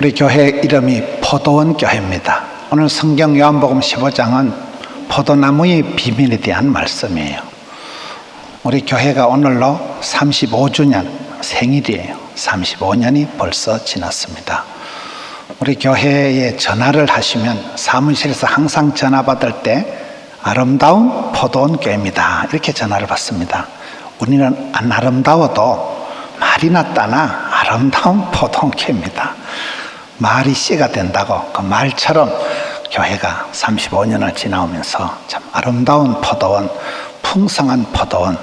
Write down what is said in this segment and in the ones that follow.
우리 교회 이름이 포도원 교회입니다. 오늘 성경 요한복음 15장은 포도나무의 비밀에 대한 말씀이에요. 우리 교회가 오늘로 35주년 생일이에요. 35년이 벌써 지났습니다. 우리 교회에 전화를 하시면 사무실에서 항상 전화 받을 때 아름다운 포도원 교회입니다, 이렇게 전화를 받습니다. 우리는 안 아름다워도 말이 낫다나 아름다운 포도원 교회입니다. 말이 씨가 된다고 그 말처럼 교회가 35년을 지나오면서 참 아름다운 포도원, 풍성한 포도원,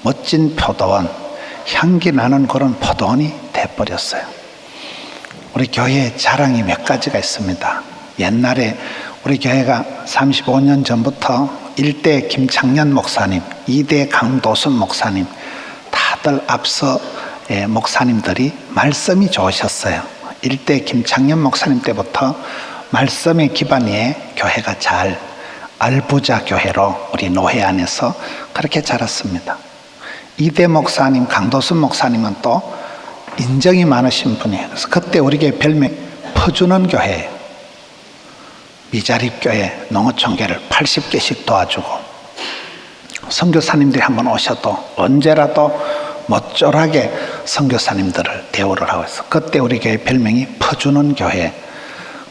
멋진 포도원, 향기 나는 그런 포도원이 돼버렸어요. 우리 교회의 자랑이 몇 가지가 있습니다. 옛날에 우리 교회가 35년 전부터 1대 김창년 목사님, 2대 강도순 목사님, 다들 앞서의 목사님들이 말씀이 좋으셨어요. 1대 김창년 목사님 때부터 말씀의 기반 위에 교회가 잘 알부자 교회로 우리 노회 안에서 그렇게 자랐습니다. 2대 목사님, 강도순 목사님은 또 인정이 많으신 분이에요. 그래서 그때 우리 교회 별명 퍼주는 교회예요. 미자립교회 농어촌교회를 80개씩 도와주고, 선교사님들이 한번 오셔도 언제라도 멋졸하게 선교사님들을 대우를 하고 있어. 그때 우리 교회 별명이 퍼주는 교회.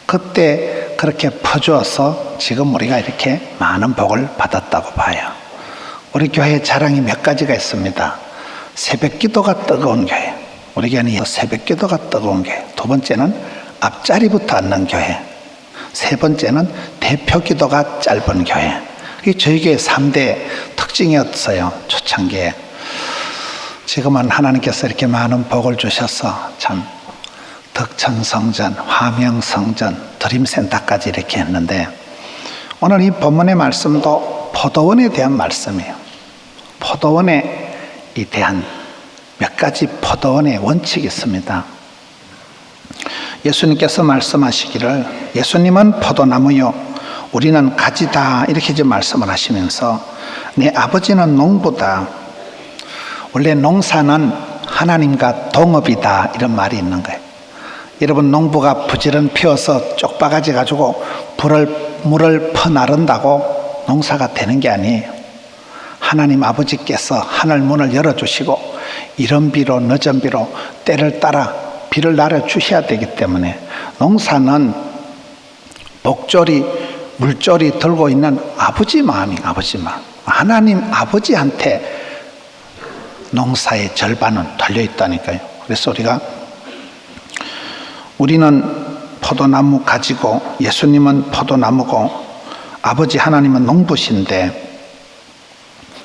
그때 그렇게 퍼주어서 지금 우리가 이렇게 많은 복을 받았다고 봐요. 우리 교회의 자랑이 몇 가지가 있습니다. 새벽기도가 뜨거운 교회. 우리 교회는 새벽기도가 뜨거운 교회. 두 번째는 앞자리부터 앉는 교회. 세 번째는 대표기도가 짧은 교회. 이게 저희 교회 3대 특징이었어요, 초창기에. 지금은 하나님께서 이렇게 많은 복을 주셔서 참 덕천성전, 화명성전, 드림센터까지 이렇게 했는데, 오늘 이 본문의 말씀도 포도원에 대한 말씀이에요. 포도원에 대한 몇 가지 포도원의 원칙이 있습니다. 예수님께서 말씀하시기를 예수님은 포도나무요 우리는 가지다, 이렇게 좀 말씀을 하시면서 내 아버지는 농부다. 원래 농사는 하나님과 동업이다, 이런 말이 있는 거예요. 여러분, 농부가 부지런 피워서 쪽바가지 가지고 물을 퍼나른다고 농사가 되는 게 아니에요. 하나님 아버지께서 하늘 문을 열어주시고 이른 비로 늦은 비로 때를 따라 비를 내려주셔야 되기 때문에 농사는 목조리, 물조리 들고 있는 아버지 마음이 아버지 마음. 하나님 아버지한테 농사의 절반은 달려있다니까요. 그래서 우리는 포도나무 가지고 예수님은 포도나무고 아버지 하나님은 농부신데,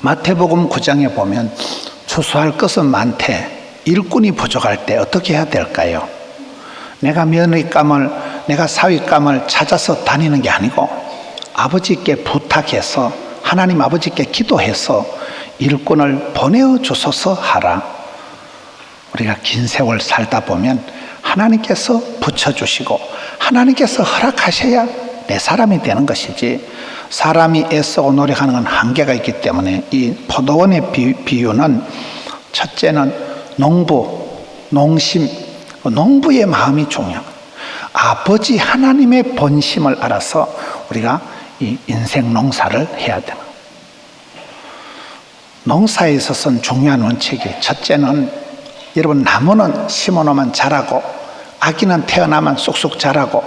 마태복음 9장에 보면 추수할 것은 많되 일꾼이 부족할 때 어떻게 해야 될까요? 내가 며느리감을, 내가 사위감을 찾아서 다니는 게 아니고 아버지께 부탁해서, 하나님 아버지께 기도해서 일꾼을 보내어 주소서 하라. 우리가 긴 세월 살다 보면 하나님께서 붙여주시고 하나님께서 허락하셔야 내 사람이 되는 것이지, 사람이 애쓰고 노력하는 건 한계가 있기 때문에 이 포도원의 비유는 첫째는 농부, 농심, 농부의 마음이 중요합니다. 아버지 하나님의 본심을 알아서 우리가 이 인생 농사를 해야 되는, 농사에 있어서는 중요한 원칙이, 첫째는 여러분, 나무는 심어놓으면 자라고 아기는 태어나면 쑥쑥 자라고,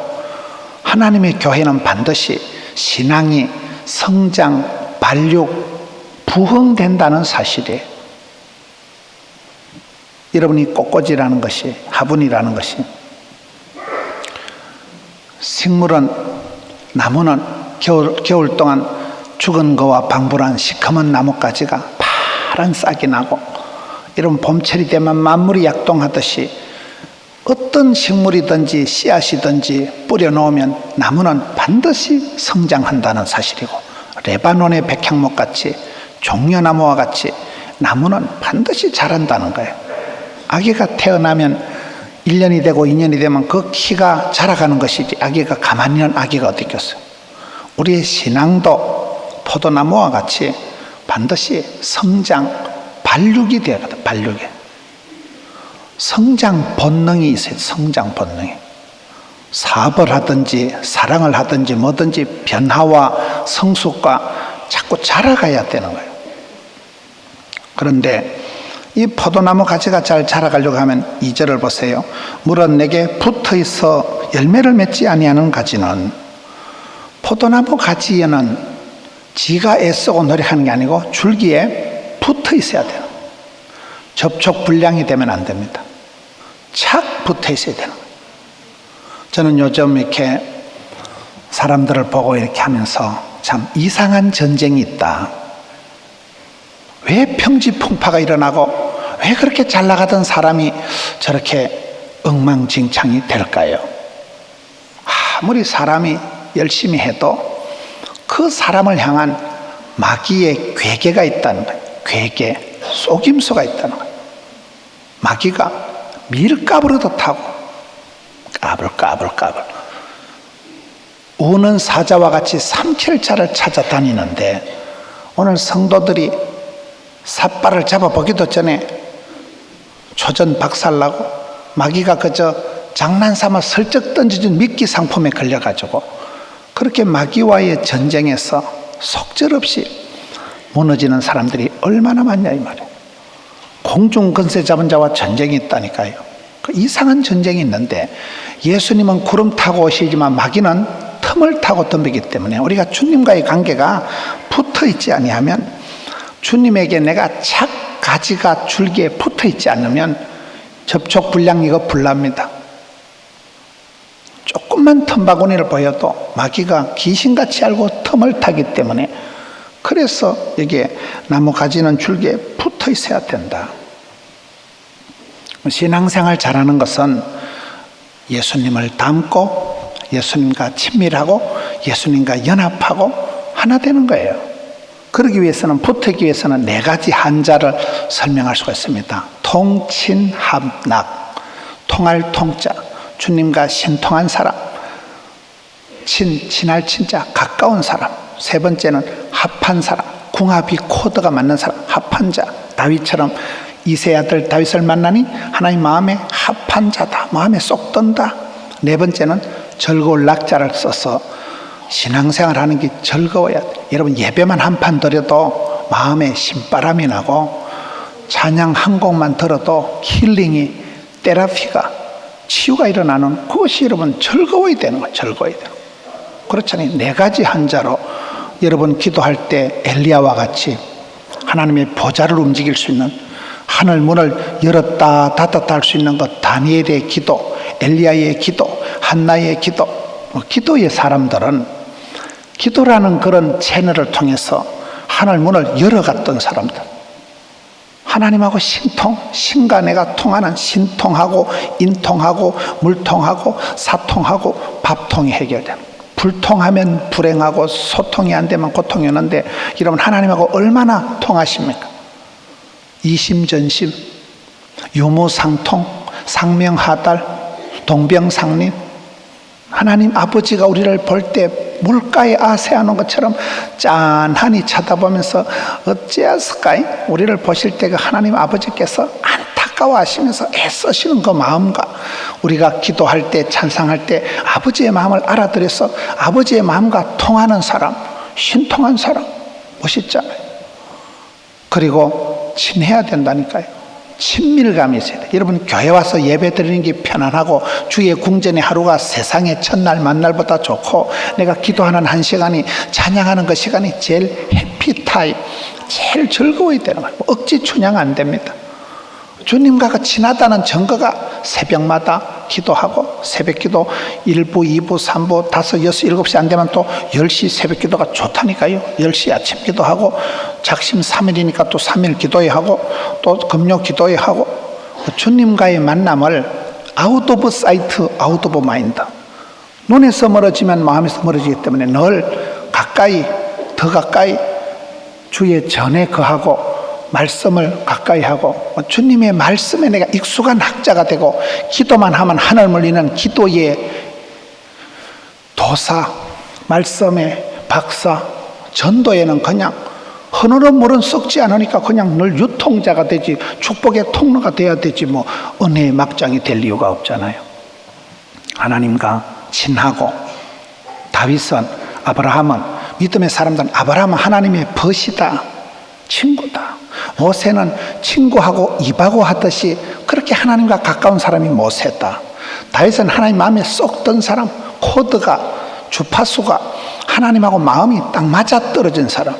하나님의 교회는 반드시 신앙이 성장, 발육, 부흥된다는 사실이에요. 여러분이 꽃꽂이라는 것이, 화분이라는 것이, 식물은, 나무는 겨울 동안 죽은 거와 방불한 시커먼 나뭇가지가 파란 싹이 나고, 여러분 봄철이 되면 만물이 약동하듯이 어떤 식물이든지 씨앗이든지 뿌려놓으면 나무는 반드시 성장한다는 사실이고, 레바논의 백향목같이 종려나무와 같이 나무는 반드시 자란다는 거예요. 아기가 태어나면 1년이 되고 2년이 되면 그 키가 자라가는 것이지, 아기가 가만히 있는 아기가 어디 있겠어요. 우리의 신앙도 포도나무와 같이 반드시 성장, 발육이 되거든. 발육이. 성장 본능이 있어요. 성장 본능이. 사업을 하든지 사랑을 하든지 뭐든지 변화와 성숙과 자꾸 자라가야 되는 거예요. 그런데 이 포도나무 가지가 잘 자라가려고 하면 2절을 보세요. 물은 내게 붙어있어 열매를 맺지 아니하는 가지는, 포도나무 가지에는 지가 애쓰고 노력하는 게 아니고 줄기에 붙어 있어야 돼요. 접촉 불량이 되면 안 됩니다. 착 붙어 있어야 되는 거예요. 저는 요즘 이렇게 사람들을 보고 이렇게 하면서 참 이상한 전쟁이 있다. 왜 평지풍파가 일어나고 왜 그렇게 잘 나가던 사람이 저렇게 엉망진창이 될까요? 아무리 사람이 열심히 해도 그 사람을 향한 마귀의 괴계가 있다는 거예요. 괴계, 속임수가 있다는 거예요. 마귀가 밀가부르도 타고 까불까불 우는 사자와 같이 삼킬 자를 찾아다니는데, 오늘 성도들이 삿발을 잡아보기도 전에 초전 박살나고 마귀가 그저 장난삼아 슬쩍 던져준 미끼 상품에 걸려가지고 그렇게 마귀와의 전쟁에서 속절없이 무너지는 사람들이 얼마나 많냐 이 말이에요. 공중 근세 잡은 자와 전쟁이 있다니까요. 그 이상한 전쟁이 있는데, 예수님은 구름 타고 오시지만 마귀는 틈을 타고 덤비기 때문에 우리가 주님과의 관계가 붙어 있지 아니하면, 주님에게 내가 착 가지가 줄기에 붙어 있지 않으면 접촉 불량 이거 불납니다. 조금만 틈바구니를 보여도 마귀가 귀신같이 알고 틈을 타기 때문에, 그래서 여기에 나무 가지는 줄기에 붙어 있어야 된다. 신앙생활 잘하는 것은 예수님을 닮고 예수님과 친밀하고 예수님과 연합하고 하나 되는 거예요. 그러기 위해서는, 붙기 위해서는 4가지 한자를 설명할 수가 있습니다. 통친합락, 통할 통자, 주님과 신통한 사람, 친할 친자, 가까운 사람. 3번째는 합한 사람, 궁합이 코드가 맞는 사람, 합한 자. 다윗처럼 이세 아들 다윗을 만나니 하나님 마음에 합한 자다, 마음에 쏙 든다. 4번째는 즐거울 낙자를 써서 신앙생활 하는 게 즐거워야 돼. 여러분, 예배만 한 판 드려도 마음에 신바람이 나고, 찬양 한 곡만 들어도 힐링이, 테라피가, 치유가 일어나는, 그것이 여러분 즐거워야 되는 거예요. 즐거워야 되는 거예요. 그렇잖아요. 4가지 한자로 여러분 기도할 때 엘리야와 같이 하나님의 보좌를 움직일 수 있는, 하늘 문을 열었다 닫았다 할 수 있는 것, 다니엘의 기도, 엘리야의 기도, 한나의 기도. 기도의 사람들은 기도라는 그런 채널을 통해서 하늘 문을 열어갔던 사람들, 하나님하고 신통, 신과 내가 통하는, 신통하고 인통하고 물통하고 사통하고 밥통이 해결되는, 불통하면 불행하고 소통이 안 되면 고통이 오는데, 여러분 하나님하고 얼마나 통하십니까? 이심전심, 유무상통, 상명하달, 동병상린. 하나님 아버지가 우리를 볼 때 물가에 아세하는 것처럼 짠하니 쳐다보면서 어찌했을까? 우리를 보실 때 그 하나님 아버지께서 안타까워하시면서 애쓰시는 그 마음과, 우리가 기도할 때 찬상할 때 아버지의 마음을 알아들여서 아버지의 마음과 통하는 사람, 신통한 사람, 멋있잖아요. 그리고 친해야 된다니까요. 친밀감이 있어야 돼요. 여러분, 교회 와서 예배 드리는 게 편안하고 주의 궁전의 하루가 세상의 첫날 만날보다 좋고, 내가 기도하는 1시간이, 찬양하는 그 시간이 제일 해피타임, 제일 즐거워야 되는 거예요. 억지 춘향 안 됩니다. 주님과 친하다는 증거가 새벽마다 기도하고, 새벽기도 1부, 2부, 3부, 5, 6, 7시 안 되면 또 10시 새벽기도가 좋다니까요. 10시 아침 기도하고, 작심 3일이니까 또 3일 기도회 하고, 또 금요 기도회 하고. 주님과의 만남을 아웃 오브 사이트, 아웃 오브 마인드, 눈에서 멀어지면 마음에서 멀어지기 때문에 늘 가까이, 더 가까이 주의 전에 거하고 말씀을 가까이 하고, 주님의 말씀에 내가 익숙한 학자가 되고, 기도만 하면 하늘 물리는 기도의 도사, 말씀의 박사, 전도에는 그냥 흐느른 물은 썩지 않으니까 그냥 늘 유통자가 되지, 축복의 통로가 돼야 되지, 뭐 은혜의 막장이 될 이유가 없잖아요. 하나님과 친하고, 다윗은, 아브라함은, 믿음의 사람들은 아브라함은 하나님의 벗이다, 친구다. 모세는 친구하고 입하고 하듯이 그렇게 하나님과 가까운 사람이 모세다. 다윗은 하나님 마음에 쏙 든 사람, 코드가, 주파수가 하나님하고 마음이 딱 맞아떨어진 사람.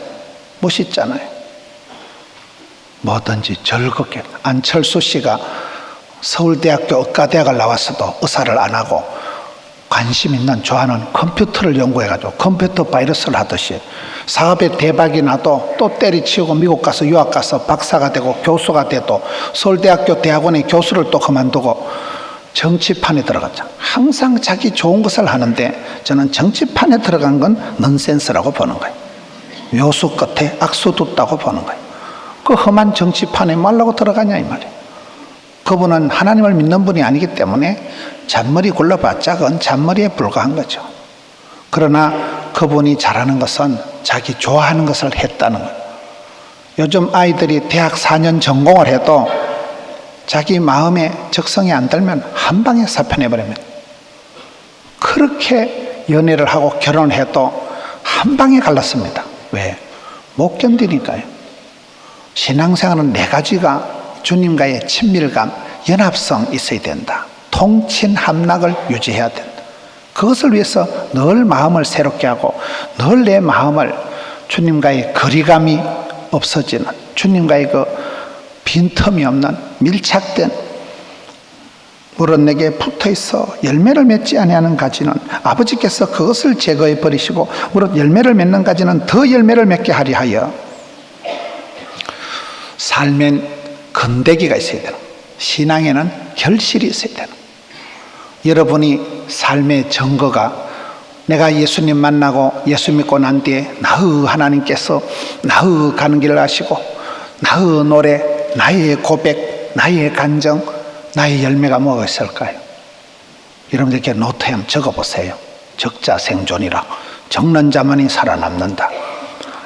멋있잖아요. 뭐든지 즐겁게. 안철수 씨가 서울대학교 의과대학을 나왔어도 의사를 안 하고 관심 있는 좋아하는 컴퓨터를 연구해가지고 컴퓨터 바이러스를 하듯이 사업에 대박이 나도 또 때리치우고 미국 가서 유학 가서 박사가 되고 교수가 돼도 서울대학교 대학원의 교수를 또 그만두고 정치판에 들어갔죠. 항상 자기 좋은 것을 하는데 저는 정치판에 들어간 건 넌센스라고 보는 거예요. 묘수 끝에 악수 뒀다고 보는 거예요. 그 험한 정치판에 말라고 들어가냐 이 말이에요. 그분은 하나님을 믿는 분이 아니기 때문에 잔머리 굴러봤자 그건 잔머리에 불과한 거죠. 그러나 그분이 잘하는 것은 자기 좋아하는 것을 했다는 거예요. 요즘 아이들이 대학 4년 전공을 해도 자기 마음에 적성이 안 들면 한 방에 사표내버립니다. 그렇게 연애를 하고 결혼을 해도 한 방에 갈랐습니다. 왜? 못 견디니까요. 신앙생활은 네 가지가 주님과의 친밀감, 연합성 있어야 된다. 통친함락을 유지해야 된다. 그것을 위해서 늘 마음을 새롭게 하고 늘 내 마음을 주님과의 거리감이 없어지는, 주님과의 그 빈틈이 없는 밀착된, 물은 내게 붙어있어 열매를 맺지 아니하는 가지는 아버지께서 그것을 제거해 버리시고 물은 열매를 맺는 가지는 더 열매를 맺게 하리 하여 삶엔 건데기가 있어야 되는, 신앙에는 결실이 있어야 되는. 여러분이 삶의 증거가 내가 예수님 만나고 예수 믿고 난 뒤에 나의 하나님께서 나의 가는 길을 아시고 나의 노래, 나의 고백, 나의 간정, 나의 열매가 뭐가 있을까요? 여러분들 이렇게 노트에 한번 적어보세요. 적자 생존이라. 적는 자만이 살아남는다.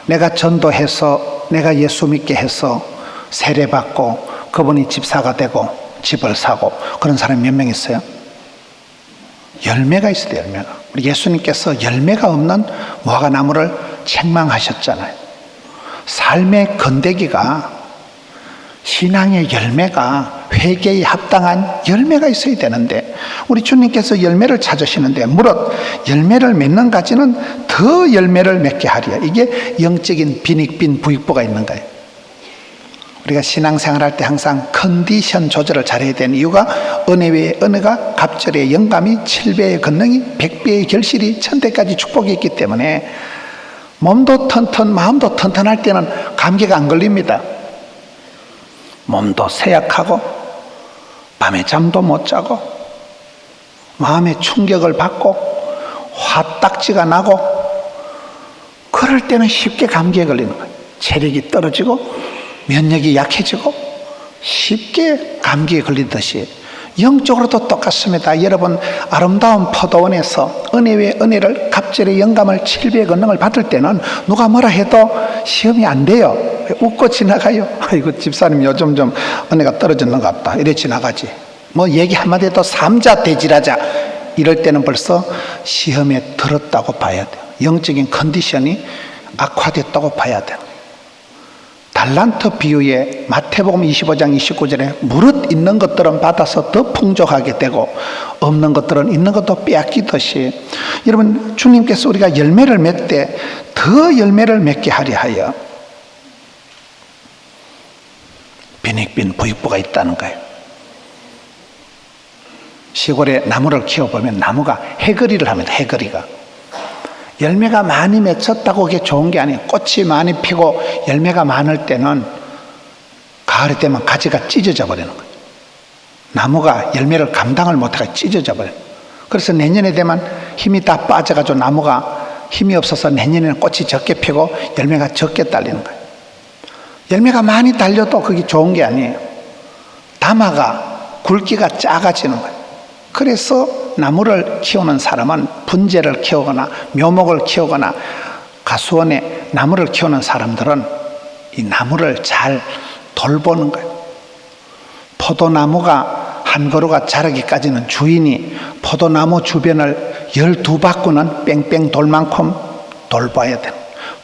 내가 전도해서 내가 예수 믿게 해서 세례받고 그분이 집사가 되고 집을 사고 그런 사람이 몇 명 있어요? 열매가 있어야 돼요. 열매가. 우리 예수님께서 열매가 없는 무화과나무를 책망하셨잖아요. 삶의 건데기가, 신앙의 열매가 회개에 합당한 열매가 있어야 되는데 우리 주님께서 열매를 찾으시는데 무릇 열매를 맺는 가지는 더 열매를 맺게 하리라. 이게 영적인 빈익빈 부익부가 있는 거예요. 우리가 신앙생활 할 때 항상 컨디션 조절을 잘해야 되는 이유가 은혜 외에 은혜가, 갑절의 영감이, 7배의 권능이, 100배의 결실이, 1000대까지 축복이 있기 때문에 몸도 튼튼 마음도 튼튼할 때는 감기가 안 걸립니다. 몸도 쇠약하고 밤에 잠도 못 자고 마음의 충격을 받고 화딱지가 나고 그럴 때는 쉽게 감기에 걸리는 거예요. 체력이 떨어지고 면역이 약해지고 쉽게 감기에 걸리듯이 영적으로도 똑같습니다. 여러분 아름다운 포도원에서 은혜 외에 은혜를, 갑절의 영감을, 7배의 권능을 받을 때는 누가 뭐라 해도 시험이 안 돼요. 웃고 지나가요. 아이고 집사님 요즘 좀 은혜가 떨어졌는 것 같다 이래 지나가지. 뭐 얘기 한마디 해도 삼자 대질하자 이럴 때는 벌써 시험에 들었다고 봐야 돼요. 영적인 컨디션이 악화됐다고 봐야 돼요. 달란트 비유에 마태복음 25장 29절에 무릇 있는 것들은 받아서 더 풍족하게 되고 없는 것들은 있는 것도 빼앗기듯이 여러분 주님께서 우리가 열매를 맺되 더 열매를 맺게 하려 하여 빈익빈 부익부가 있다는 거예요. 시골에 나무를 키워보면 나무가 해거리를 합니다. 해거리가. 열매가 많이 맺혔다고 그게 좋은 게 아니에요. 꽃이 많이 피고 열매가 많을 때는 가을이 되면 가지가 찢어져 버리는 거예요. 나무가 열매를 감당을 못해서 찢어져 버려요. 그래서 내년에 되면 힘이 다 빠져가지고 나무가 힘이 없어서 내년에는 꽃이 적게 피고 열매가 적게 달리는 거예요. 열매가 많이 달려도 그게 좋은 게 아니에요. 담아가 굵기가 작아지는 거예요. 그래서 나무를 키우는 사람은 분재를 키우거나 묘목을 키우거나 가수원에 나무를 키우는 사람들은 이 나무를 잘 돌보는 거예요. 포도나무가 한 그루가 자라기까지는 주인이 포도나무 주변을 12바구는 뺑뺑 돌만큼 돌봐야 돼요.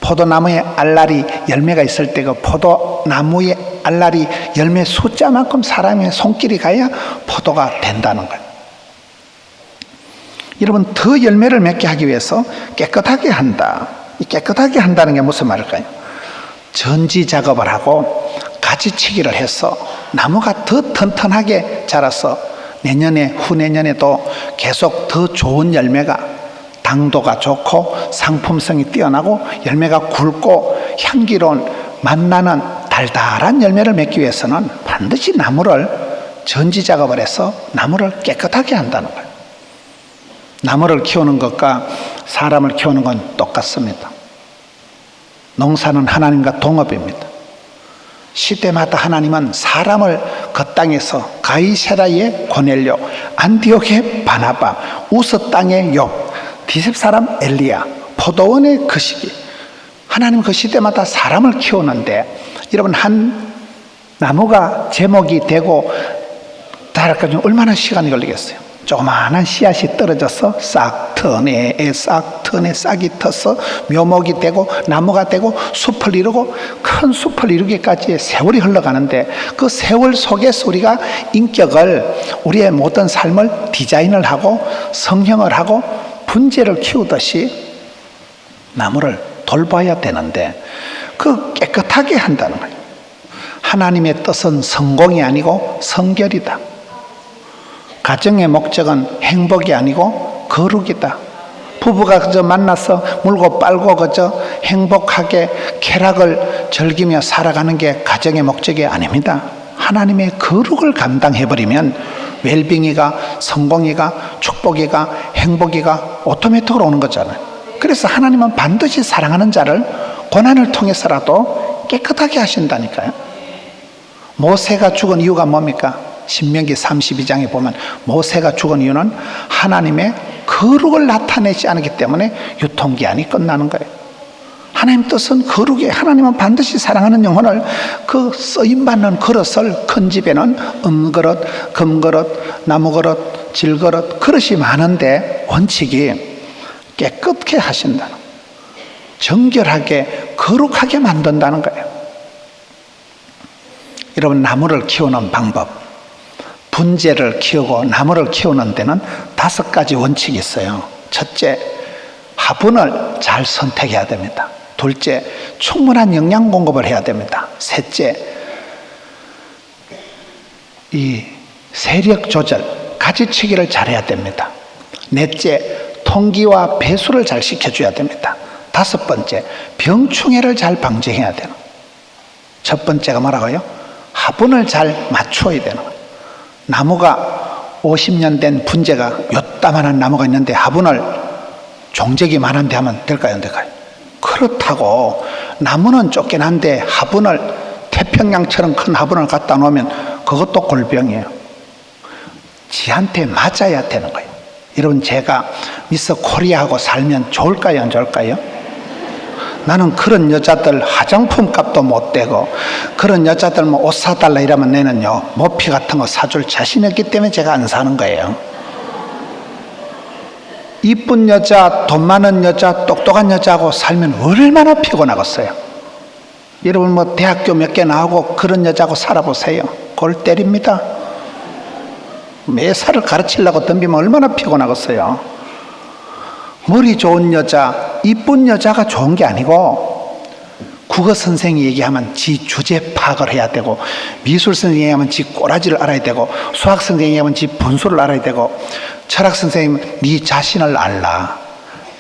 포도나무에 알알이 열매가 있을 때 그 포도나무의 알알이 열매 숫자만큼 사람의 손길이 가야 포도가 된다는 거예요. 여러분, 더 열매를 맺게 하기 위해서 깨끗하게 한다. 이 깨끗하게 한다는 게 무슨 말일까요? 전지 작업을 하고 가지치기를 해서 나무가 더 튼튼하게 자라서 내년에 후내년에도 계속 더 좋은 열매가, 당도가 좋고 상품성이 뛰어나고 열매가 굵고 향기로운 맛나는 달달한 열매를 맺기 위해서는 반드시 나무를 전지 작업을 해서 나무를 깨끗하게 한다는 거예요. 나무를 키우는 것과 사람을 키우는 건 똑같습니다. 농사는 하나님과 동업입니다. 시대마다 하나님은 사람을 그 땅에서 가이사라의 고넬료, 안디옥의 바나바, 우스 땅의 욥, 디셉 사람 엘리야, 포도원의 그 시기, 하나님 그 시대마다 사람을 키우는데, 여러분, 한 나무가 제목이 되고 자랄까지 얼마나 시간이 걸리겠어요? 조그마한 씨앗이 떨어져서 싹 터내 싹이 터서 묘목이 되고 나무가 되고 숲을 이루고 큰 숲을 이루기까지 세월이 흘러가는데, 그 세월 속에서 우리가 인격을, 우리의 모든 삶을 디자인을 하고 성형을 하고 분재를 키우듯이 나무를 돌봐야 되는데, 그 깨끗하게 한다는 거예요. 하나님의 뜻은 성공이 아니고 성결이다. 가정의 목적은 행복이 아니고 거룩이다. 부부가 그저 만나서 물고 빨고 그저 행복하게 쾌락을 즐기며 살아가는 게 가정의 목적이 아닙니다. 하나님의 거룩을 감당해버리면 웰빙이가, 성공이가, 축복이가, 행복이가 오토매틱으로 오는 거잖아요. 그래서 하나님은 반드시 사랑하는 자를 고난을 통해서라도 깨끗하게 하신다니까요. 모세가 죽은 이유가 뭡니까? 신명기 32장에 보면 모세가 죽은 이유는 하나님의 거룩을 나타내지 않기 때문에 유통기한이 끝나는 거예요. 하나님 뜻은 거룩이에요. 하나님은 반드시 사랑하는 영혼을, 그 쓰임받는 그릇을, 큰 집에는 은그릇, 금그릇, 나무그릇, 질그릇, 그릇이 많은데 원칙이 깨끗게 하신다는, 정결하게 거룩하게 만든다는 거예요. 여러분, 나무를 키우는 방법, 분재를 키우고 나무를 키우는 데는 5가지 원칙이 있어요. 첫째, 화분을 잘 선택해야 됩니다. 둘째, 충분한 영양 공급을 해야 됩니다. 셋째, 이 세력 조절, 가지치기를 잘해야 됩니다. 넷째, 통기와 배수를 잘 시켜줘야 됩니다. 5번째, 병충해를 잘 방지해야 되는. 첫 번째가 뭐라고요? 화분을 잘 맞춰야 되는 거예요. 나무가 50년 된 분재가 요따만한 나무가 있는데 화분을 종적이 많은데 하면 될까요? 안 될까요? 그렇다고 나무는 쫓겨난데 화분을, 태평양처럼 큰 화분을 갖다 놓으면 그것도 골병이에요. 지한테 맞아야 되는 거예요. 여러분, 제가 미스 코리아하고 살면 좋을까요? 안 좋을까요? 나는 그런 여자들 화장품 값도 못 대고, 그런 여자들 뭐 옷 사달라 이러면 내는요, 모피 같은 거 사줄 자신이 없기 때문에 제가 안 사는 거예요. 이쁜 여자, 돈 많은 여자, 똑똑한 여자하고 살면 얼마나 피곤하겠어요. 여러분, 뭐 대학교 몇 개 나오고 그런 여자하고 살아보세요. 골 때립니다. 매사를 가르치려고 덤비면 얼마나 피곤하겠어요. 머리 좋은 여자, 이쁜 여자가 좋은 게 아니고, 국어 선생이 얘기하면 지 주제 파악을 해야 되고, 미술 선생이 얘기하면 지 꼬라지를 알아야 되고, 수학 선생이 얘기하면 지 분수를 알아야 되고, 철학 선생님은 네 자신을 알라.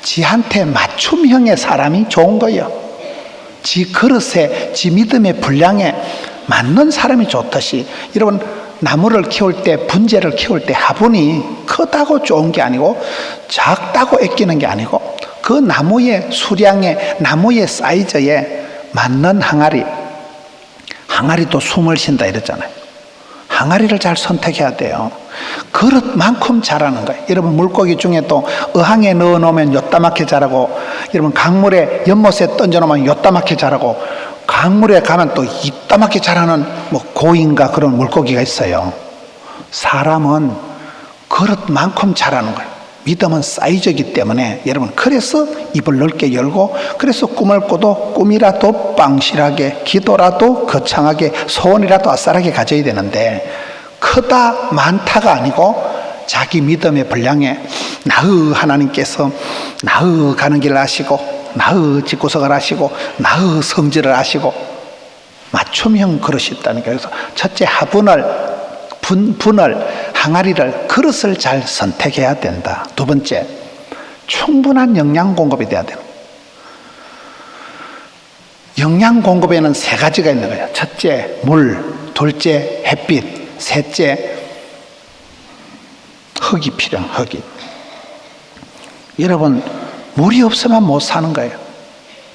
지한테 맞춤형의 사람이 좋은 거예요. 지 그릇에, 지 믿음의 분량에 맞는 사람이 좋듯이, 여러분, 나무를 키울 때, 분재를 키울 때 화분이 크다고 좋은 게 아니고 작다고 아끼는 게 아니고, 그 나무의 수량에, 나무의 사이즈에 맞는 항아리, 항아리도 숨을 쉰다 이랬잖아요. 항아리를 잘 선택해야 돼요. 그릇만큼 자라는 거예요. 여러분, 물고기 중에도 어항에 넣어 놓으면 요따맣게 자라고, 여러분, 강물에 연못에 던져 놓으면 요따맣게 자라고, 강물에 가면 또 이따맣게 자라는 뭐 고인가 그런 물고기가 있어요. 사람은 그릇만큼 자라는 거예요. 믿음은 사이즈이기 때문에 여러분, 그래서 입을 넓게 열고, 그래서 꿈을 꿔도 꿈이라도 빵실하게, 기도라도 거창하게, 소원이라도 아싸하게 가져야 되는데, 크다 많다가 아니고 자기 믿음의 분량에 나의 하나님께서 나의 가는 길을 아시고, 나의 집구석을 아시고, 나의 성질을 아시고, 맞춤형 그릇이 있다니까. 그래서 첫째, 화분을 분을, 항아리를, 그릇을 잘 선택해야 된다. 두 번째, 충분한 영양 공급이 돼야 되는 거예요. 영양 공급에는 세 가지가 있는 거예요. 첫째, 물. 둘째, 햇빛. 셋째, 흙이 필요한 흙이. 여러분, 물이 없으면 못 사는 거예요.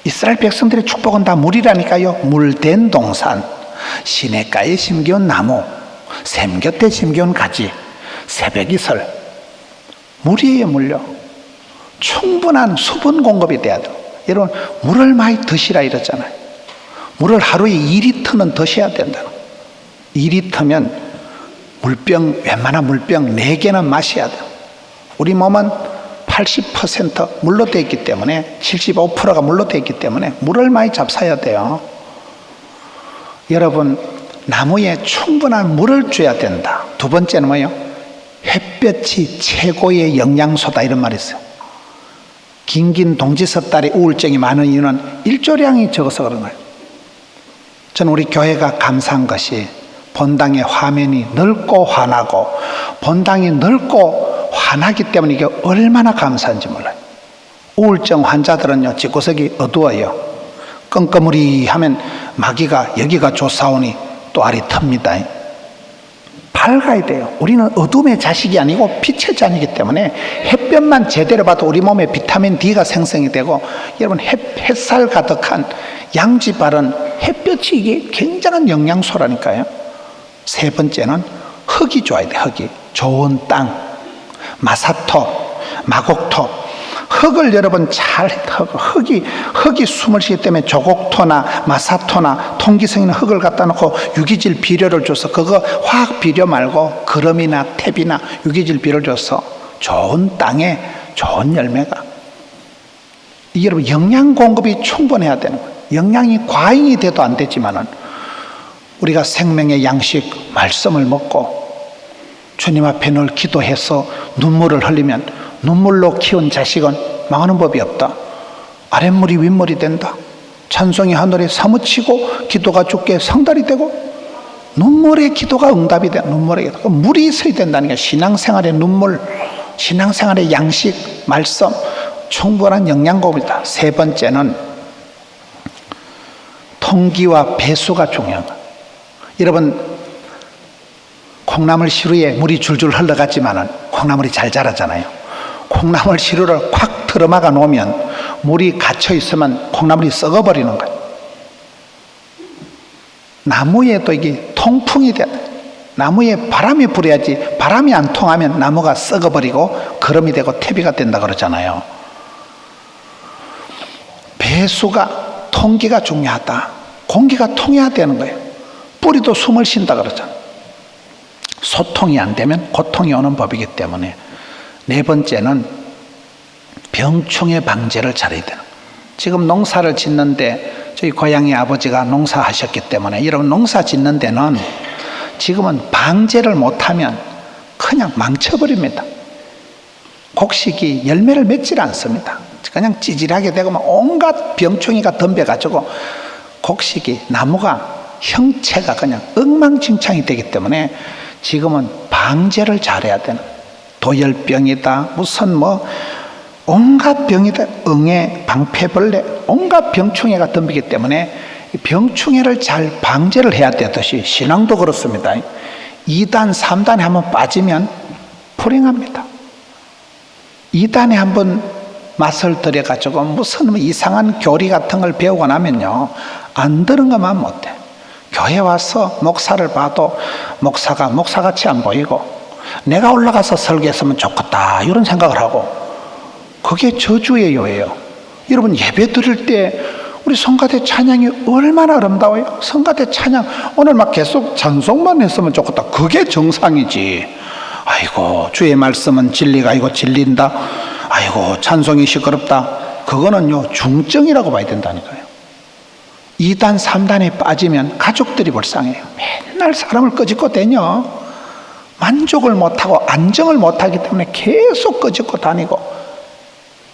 이스라엘 백성들의 축복은 다 물이라니까요. 물된 동산, 시냇가에 심겨온 나무, 샘 곁에 심겨온 가지, 새벽이슬, 물이에요. 물요. 충분한 수분 공급이 돼야 돼요. 여러분, 물을 많이 드시라 이러잖아요. 물을 하루에 2리터는 드셔야 된다. 2리터면 물병, 웬만한 물병 4개는 마셔야 돼요. 우리 몸은 80% 물로 되어 있기 때문에, 75%가 물로 되어 있기 때문에 물을 많이 잡숴야 돼요. 여러분, 나무에 충분한 물을 줘야 된다. 두 번째는 뭐예요? 햇볕이 최고의 영양소다, 이런 말이 있어요. 긴긴 동지서 딸의 우울증이 많은 이유는 일조량이 적어서 그런 거예요. 저는 우리 교회가 감사한 것이, 본당의 화면이 넓고 환하고, 본당이 넓고 환하기 때문에 이게 얼마나 감사한지 몰라요. 우울증 환자들은요, 집구석이 어두워요. 껌껌우리 하면 마귀가 여기가 좋사오니 또 알이 텄니다. 밝아야 돼요. 우리는 어둠의 자식이 아니고 빛의 자녀이기 때문에 햇볕만 제대로 봐도 우리 몸에 비타민 D가 생성이 되고, 여러분, 햇살 가득한 양지 바른 햇볕이 이게 굉장한 영양소라니까요. 세 번째는 흙이 좋아야 돼. 흙이 좋은 땅, 마사토, 마곡토. 흙을 여러분 잘, 흙이 숨을 쉬기 때문에 조곡토나 마사토나 통기성 있는 흙을 갖다 놓고 유기질 비료를 줘서, 그거 화학 비료 말고 거름이나 탭이나 유기질 비료를 줘서 좋은 땅에 좋은 열매가. 여러분, 영양 공급이 충분해야 되는 거예요. 영양이 과잉이 돼도 안 되지만은, 우리가 생명의 양식 말씀을 먹고 주님 앞에 늘 기도해서 눈물을 흘리면, 눈물로 키운 자식은 망하는 법이 없다. 아랫물이 윗물이 된다. 찬송이 하늘에 사무치고 기도가 주께 성달이 되고, 눈물의 기도가 응답이 돼. 눈물의 기도. 물이 있어야 된다는 게, 신앙생활의 눈물, 신앙생활의 양식, 말씀, 충분한 영양공급이다. 세 번째는 통기와 배수가 중요한 거예요. 여러분, 콩나물 시루에 물이 줄줄 흘러갔지만은 콩나물이 잘 자라잖아요. 콩나물 시루를 콱 틀어막아 놓으면 물이 갇혀 있으면 콩나물이 썩어버리는 거예요. 나무에도 이게 통풍이 돼야 돼요. 나무에 바람이 불어야지, 바람이 안 통하면 나무가 썩어버리고 거름이 되고 퇴비가 된다 그러잖아요. 배수가, 통기가 중요하다. 공기가 통해야 되는 거예요. 뿌리도 숨을 쉰다 그러잖아요. 소통이 안 되면 고통이 오는 법이기 때문에. 네 번째는 병충해 방제를 잘해야 되는 거예요. 지금 농사를 짓는데, 저희 고향의 아버지가 농사하셨기 때문에, 여러분, 농사 짓는 데는 지금은 방제를 못하면 그냥 망쳐버립니다. 곡식이 열매를 맺질 않습니다. 그냥 찌질하게 되고 온갖 병충해가 덤벼가지고 곡식이, 나무가 형체가 그냥 엉망진창이 되기 때문에 지금은 방제를 잘해야 되는, 도열병이다, 무슨 온갖 병이다, 응애, 방패벌레, 온갖 병충해가 덤비기 때문에 병충해를 잘 방제를 해야 되듯이 신앙도 그렇습니다. 2단, 3단에 한번 빠지면 불행합니다. 2단에 한번 맛을 들여가지고 무슨 이상한 교리 같은 걸 배우고 나면요, 안 들은 것만 못해. 교회 와서 목사를 봐도 목사가 목사같이 안 보이고, 내가 올라가서 설교했으면 좋겠다 이런 생각을 하고, 그게 저주의 요예요. 여러분, 예배 드릴 때 우리 성가대 찬양이 얼마나 아름다워요. 성가대 찬양 오늘 막 계속 찬송만 했으면 좋겠다, 그게 정상이지. 아이고 주의 말씀은 진리가 아니고 진리인다. 아이고 찬송이 시끄럽다. 그거는요 중증이라고 봐야 된다니까요. 2단 3단에 빠지면 가족들이 불쌍해요. 맨날 사람을 끄집고 다녀. 만족을 못하고 안정을 못하기 때문에 계속 끄집고 다니고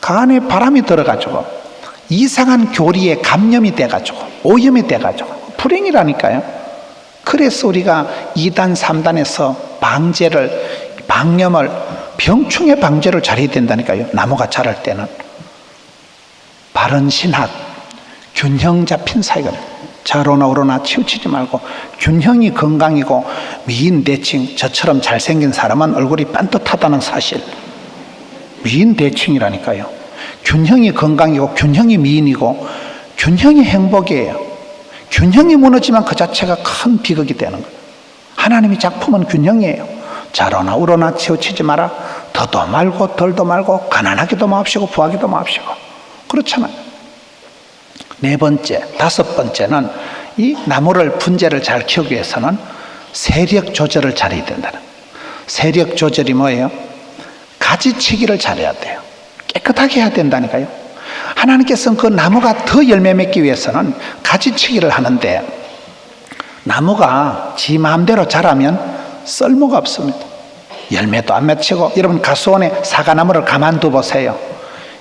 그 안에 바람이 들어가지고 이상한 교리에 감염이 돼가지고 오염이 돼가지고 불행이라니까요. 그래서 우리가 2단 3단에서 방염을 병충해 방제를 잘해야 된다니까요. 나무가 자랄 때는 바른 신학, 균형 잡힌 사회가 좌로나 우로나 치우치지 말고 균형이 건강이고 미인 대칭, 저처럼 잘생긴 사람은 얼굴이 반듯하다는 사실. 미인 대칭이라니까요. 균형이 건강이고 균형이 미인이고 균형이 행복이에요. 균형이 무너지면 그 자체가 큰 비극이 되는 거예요. 하나님의 작품은 균형이에요. 좌로나 우로나 치우치지 마라. 더도 말고 덜도 말고 가난하기도 마옵시고 부하기도 마옵시고. 그렇잖아요. 네 번째, 다섯 번째는 이 나무를 분재를 잘 키우기 위해서는 세력 조절을 잘해야 된다는 거예요. 세력 조절이 뭐예요? 가지치기를 잘해야 돼요. 깨끗하게 해야 된다니까요. 하나님께서는 그 나무가 더 열매 맺기 위해서는 가지치기를 하는데 나무가 지 마음대로 자라면 쓸모가 없습니다. 열매도 안 맺히고 여러분 가수원에 사과나무를 가만둬 보세요.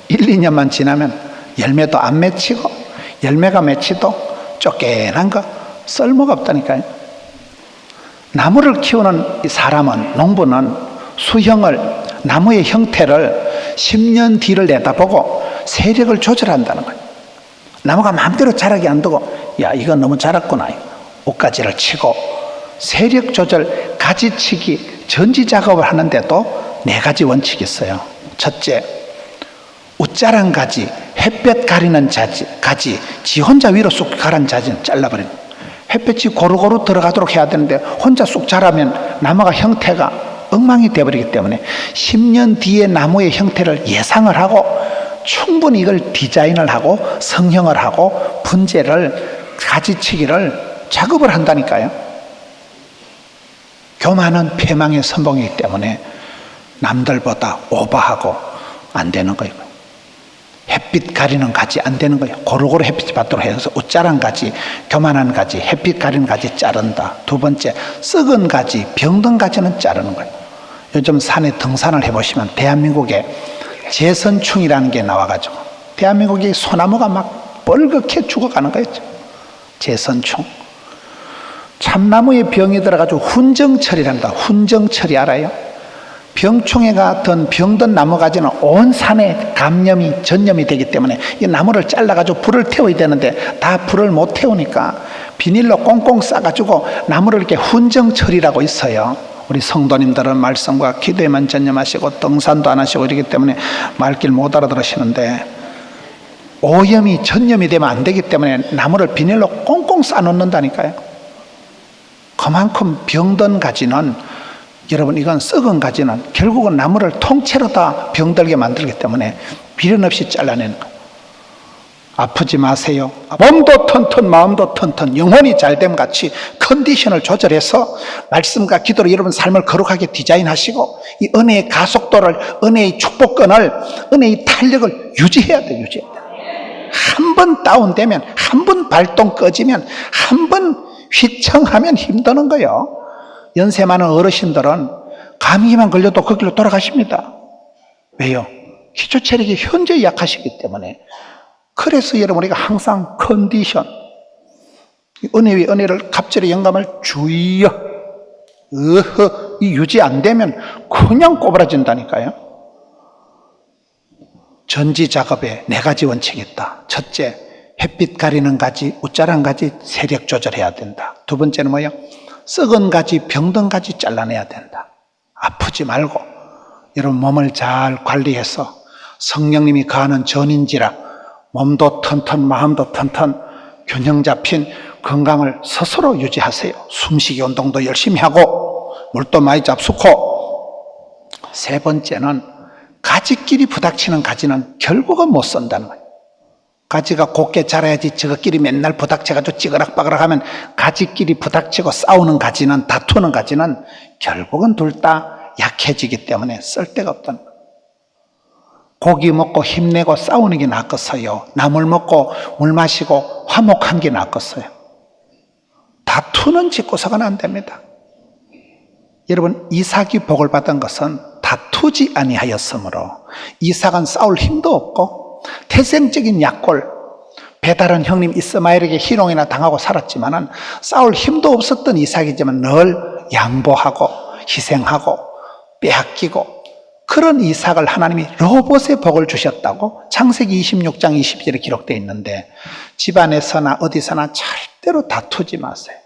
1, 2년만 지나면 열매도 안 맺히고 열매가 맺히도 쫓겨난 거 쓸모가 없다니까요. 나무를 키우는 이 사람은 농부는 수형을 나무의 형태를 10년 뒤를 내다보고 세력을 조절한다는 거예요. 나무가 마음대로 자라게 안 두고 야 이건 너무 자랐구나 옷가지를 치고 세력 조절 가지치기 전지 작업을 하는데도 네 가지 원칙이 있어요. 첫째, 웃자란 가지 햇볕 가리는 가지 지 혼자 위로 쑥 가란 자지는 잘라버리는 거예요. 햇볕이 고루고루 들어가도록 해야 되는데 혼자 쑥 자라면 나무가 형태가 엉망이 되어버리기 때문에 10년 뒤에 나무의 형태를 예상을 하고 충분히 이걸 디자인을 하고 성형을 하고 분재를 가지치기를 작업을 한다니까요. 교만은 패망의 선봉이기 때문에 남들보다 오버하고 안 되는 거예요. 햇빛 가리는 가지 안 되는 거예요. 고루고루 햇빛 받도록 해서 웃자란 가지, 교만한 가지, 햇빛 가리는 가지 자른다. 두 번째, 썩은 가지, 병든 가지는 자르는 거예요. 요즘 산에 등산을 해보시면 대한민국에 제선충이라는 게 나와가지고 대한민국의 소나무가 막 뻘겋게 죽어가는 거예요. 제선충. 참나무에 병이 들어가지고 훈정철이랍니다. 훈정철이 알아요? 병충해 같은 병든 나무가지는 온 산에 감염이 전염이 되기 때문에 이 나무를 잘라가지고 불을 태워야 되는데 다 불을 못 태우니까 비닐로 꽁꽁 싸가지고 나무를 이렇게 훈정철이라고 있어요. 우리 성도님들은 말씀과 기도에만 전념하시고 등산도 안 하시고 이러기 때문에 말길 못 알아들으시는데 오염이 전염이 되면 안 되기 때문에 나무를 비닐로 꽁꽁 싸놓는다니까요. 그만큼 병든 가지는 여러분 이건 썩은 가지는 결국은 나무를 통째로 다 병들게 만들기 때문에 미련 없이 잘라내는 거예요. 아프지 마세요. 몸도 튼튼 마음도 튼튼 영혼이 잘됨 같이 컨디션을 조절해서 말씀과 기도로 여러분 삶을 거룩하게 디자인하시고 이 은혜의 가속도를 은혜의 축복권을 은혜의 탄력을 유지해야 돼요. 유지해야 돼요. 한 번 다운되면 한 번 발동 꺼지면 한 번 휘청하면 힘드는 거예요. 연세 많은 어르신들은 감기만 걸려도 그 길로 돌아가십니다. 왜요? 기초 체력이 현저히 약하시기 때문에. 그래서 여러분 우리가 항상 컨디션, 은혜 위 은혜를 갑절의 영감을 주여 이 유지 안 되면 그냥 꼬부라진다니까요. 전지 작업에 네 가지 원칙이 있다. 첫째, 햇빛 가리는 가지, 웃자란 가지 세력 조절해야 된다. 두 번째는 뭐예요? 썩은 가지, 병든 가지 잘라내야 된다. 아프지 말고 여러분 몸을 잘 관리해서 성령님이 거하는 전인지라 몸도 튼튼 마음도 튼튼 균형 잡힌 건강을 스스로 유지하세요. 숨쉬기 운동도 열심히 하고 물도 많이 잡수고. 세 번째는 가지끼리 부닥치는 가지는 결국은 못 쓴다는 거예요. 가지가 곱게 자라야지 저것끼리 맨날 부닥쳐가지고 찌그락빠그락 하면 가지끼리 부닥치고 싸우는 가지는 다투는 가지는 결국은 둘 다 약해지기 때문에 쓸데가 없다는 거예요. 고기 먹고 힘내고 싸우는 게 낫겠어요? 나물 먹고 물 마시고 화목한 게 낫겠어요? 다투는 집구석은 안 됩니다. 여러분, 이삭이 복을 받은 것은 다투지 아니하였으므로 이삭은 싸울 힘도 없고 태생적인 약골, 배다른 형님 이스마엘에게 희롱이나 당하고 살았지만은 싸울 힘도 없었던 이삭이지만 늘 양보하고 희생하고 빼앗기고, 그런 이삭을 하나님이 르호봇의 복을 주셨다고 창세기 26장 20절에 기록되어 있는데, 집안에서나 어디서나 절대로 다투지 마세요.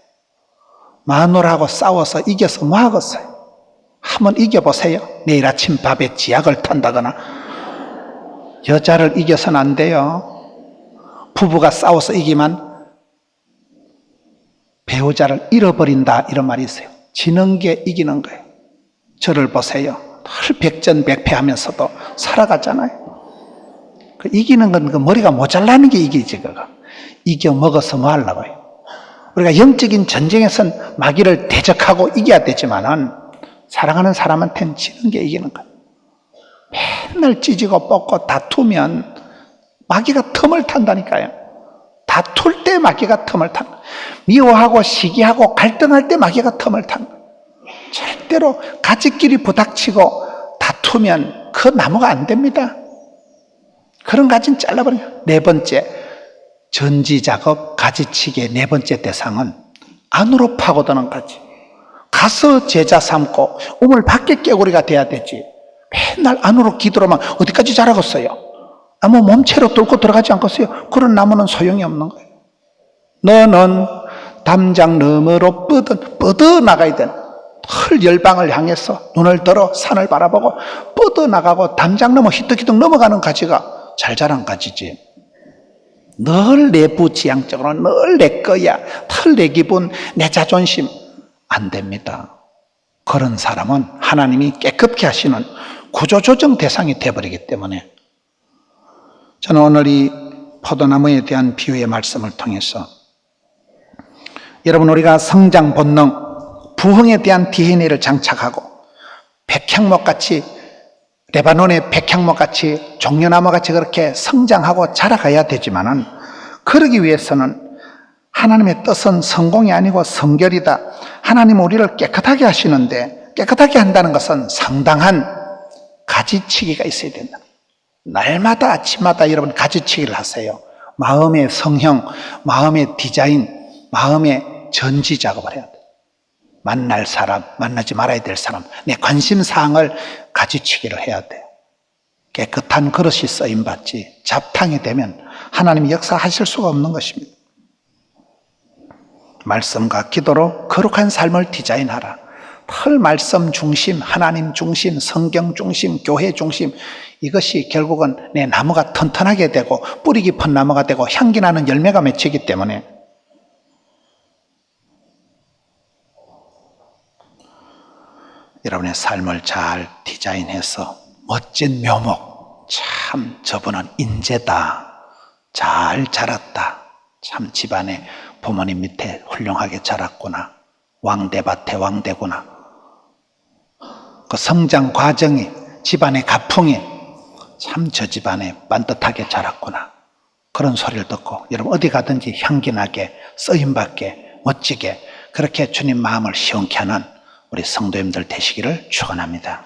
마누라하고 싸워서 이겨서 뭐 하겠어요? 한번 이겨보세요. 내일 아침 밥에 지약을 탄다거나. 여자를 이겨서는 안 돼요. 부부가 싸워서 이기면 배우자를 잃어버린다, 이런 말이 있어요. 지는 게 이기는 거예요. 저를 보세요. 늘 백전백패하면서도 살아갔잖아요. 그 이기는 건 그 머리가 모자라는 게 이기지. 그거 이겨 먹어서 뭐 하려고요? 우리가 영적인 전쟁에선 마귀를 대적하고 이겨야 되지만은 사랑하는 사람한테는 지는 게 이기는 거예요. 맨날 찢고 뽑고 다투면 마귀가 틈을 탄다니까요. 다툴 때 마귀가 틈을 탄다. 미워하고 시기하고 갈등할 때 마귀가 틈을 탄다. 절대로 가지끼리 부닥치고 다투면 그 나무가 안 됩니다. 그런 가지는 잘라버려요. 네 번째, 전지작업 가지치기의 네 번째 대상은 안으로 파고드는 가지. 가서 제자 삼고 우물 밖에 깨구리가 돼야 되지. 맨날 안으로 기도로만 어디까지 자라겠어요? 아무 몸체로 뚫고 들어가지 않겠어요? 그런 나무는 소용이 없는 거예요. 너는 담장 너머로 뻗어나가야 돼. 털 열방을 향해서 눈을 들어 산을 바라보고 뻗어나가고 담장 너머 히뜩히뜩 넘어가는 가지가 잘 자란 가지지. 늘 내부 지향적으로 늘 내 거야, 털 내 기분, 내 자존심, 안 됩니다. 그런 사람은 하나님이 깨끗게 하시는 구조조정 대상이 되어버리기 때문에, 저는 오늘 이 포도나무에 대한 비유의 말씀을 통해서 여러분, 우리가 성장 본능, 부흥에 대한 DNA를 장착하고 백향목같이, 레바논의 백향목같이, 종려나무같이 그렇게 성장하고 자라가야 되지만은, 그러기 위해서는 하나님의 뜻은 성공이 아니고 성결이다. 하나님은 우리를 깨끗하게 하시는데, 깨끗하게 한다는 것은 상당한 가지치기가 있어야 된다. 날마다 아침마다 여러분 가지치기를 하세요. 마음의 성형, 마음의 디자인, 마음의 전지 작업을 해야 돼요. 만날 사람, 만나지 말아야 될 사람, 내 관심사항을 가지치기를 해야 돼요. 깨끗한 그릇이 쓰임받지 잡탕이 되면 하나님이 역사하실 수가 없는 것입니다. 말씀과 기도로 거룩한 삶을 디자인하라. 늘 말씀 중심, 하나님 중심, 성경 중심, 교회 중심, 이것이 결국은 내 나무가 튼튼하게 되고 뿌리 깊은 나무가 되고 향기 나는 열매가 맺히기 때문에, 여러분의 삶을 잘 디자인해서 멋진 묘목, 참 저분은 인재다, 잘 자랐다, 참 집안에 부모님 밑에 훌륭하게 자랐구나, 왕대밭에 왕대구나, 그 성장 과정이, 집안의 가풍이 참 저 집안에 반듯하게 자랐구나, 그런 소리를 듣고 여러분 어디 가든지 향기나게, 쓰임받게, 멋지게 그렇게 주님 마음을 시원케 하는 우리 성도님들 되시기를 축원합니다.